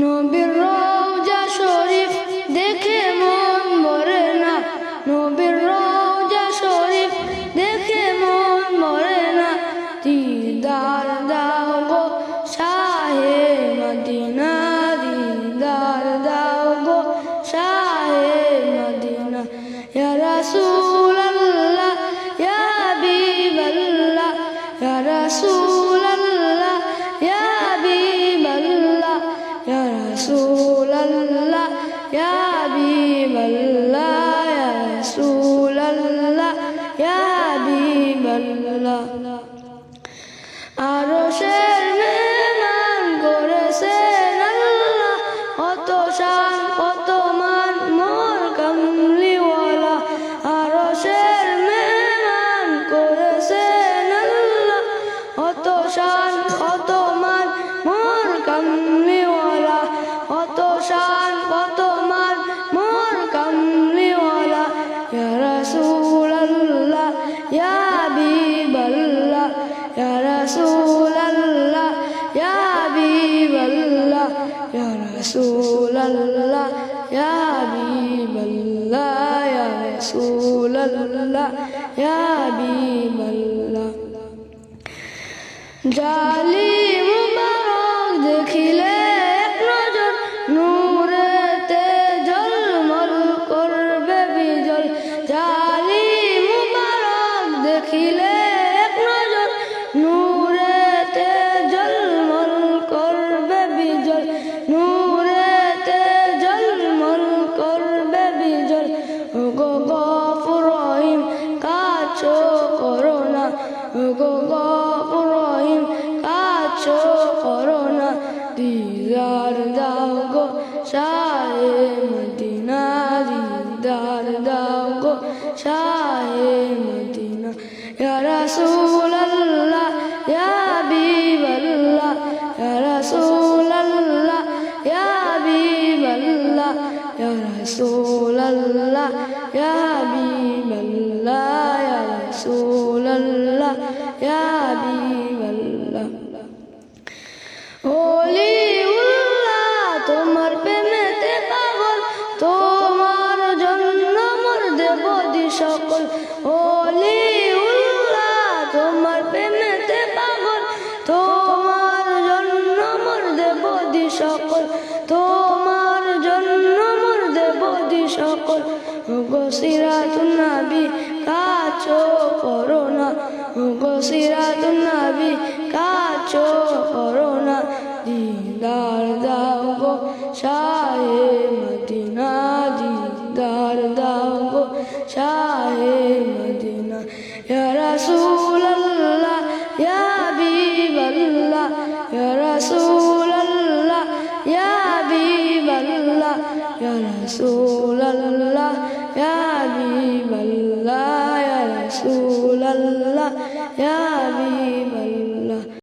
নবীর রওজা শরীফ দেখে মন ভরে না, নবীর রওজা শরীফ দেখে মন ভরে না। দিদার দাও গো শাহে মদিনা, দিদার দাও গো শাহে মদিনা। ইয়া রাসূলুল্লাহ ইয়া হাবিবাল্লাহ, ইয়া রাসূলুল্লাহ ইয়া হাবিবাল্লাহ, ইয়া রাসূলুল্লাহ ইয়া হাবিবাল্লাহ, ইয়া রাসূলুল্লাহ ইয়া হাবিবাল্লাহ। আরশের মেহমান করেছেন আল্লাহ, কত শান কত মান মোর কামলিওয়ালা। আরশের মেহমান করেছেন আল্লাহ, কত শান কত মান মোর কামলিওয়ালা, কত শান কত মান মোর কামলিওয়ালা। ইয়া রাসূলুল্লাহ ইয়া হাবিবাল্লাহ, ইয়া রাসূলুল্লাহ ইয়া হাবিবাল্লাহ, ইয়া রাসূলুল্লাহ ইয়া হাবিবাল্লাহ, ইয়া রাসূলুল্লাহ ইয়া হাবিবাল্লাহ। জালি মুবারক দেখিলে এক নজর, নূরেতে ঝলমল করবে বিজল। জালি মুবারক দেখিলে এক নজর, নূরেতে ঝলমল করবে বিজল, নূরেতে ঝলমল করবে বিজল। ওগো গফুর রহিম কাছো করোনা, ওগো গফুর রহিম কাছো করোনা। দিদার দাও গো শাহে মদিনা, দিদার দাও গো শাহে মদিনা। ইয়া রাসূলুল্লাহ ইয়া হাবিবাল্লাহ, ইয়া রাসূলুল্লাহ ইয়া হাবিবাল্লাহ, ইয়া রাসূলুল্লাহ ইয়া হাবিবাল্লাহ, ইয়া রাসূলুল্লাহ ইয়া হাবিবাল্লাহ। ওলিউল্লাহ তোমার প্রেমেতে পাগল, তোমার জন্য মোর দেব দি সকল। ওলিউল্লাহ তোমার প্রেমেতে পাগল, তোমার জন্য মোর দেব দি সকল, তোমার জন্য মোর দেব দি সকল। ওগো সিরাতুন নবী কাছো করোনা, ওগো সিরাতুন নবী কাছো করোনা। দিদার দাও গো শাহে মদিনা, দিদার দাও গো শাহে মদিনা। ইয়া রাসূলুল্লাহ ইয়া হাবিবাল্লাহ, ইয়া রাসূলুল্লাহ ইয়া হাবিবাল্লাহ, ইয়া রাসূলুল্লাহ ইয়া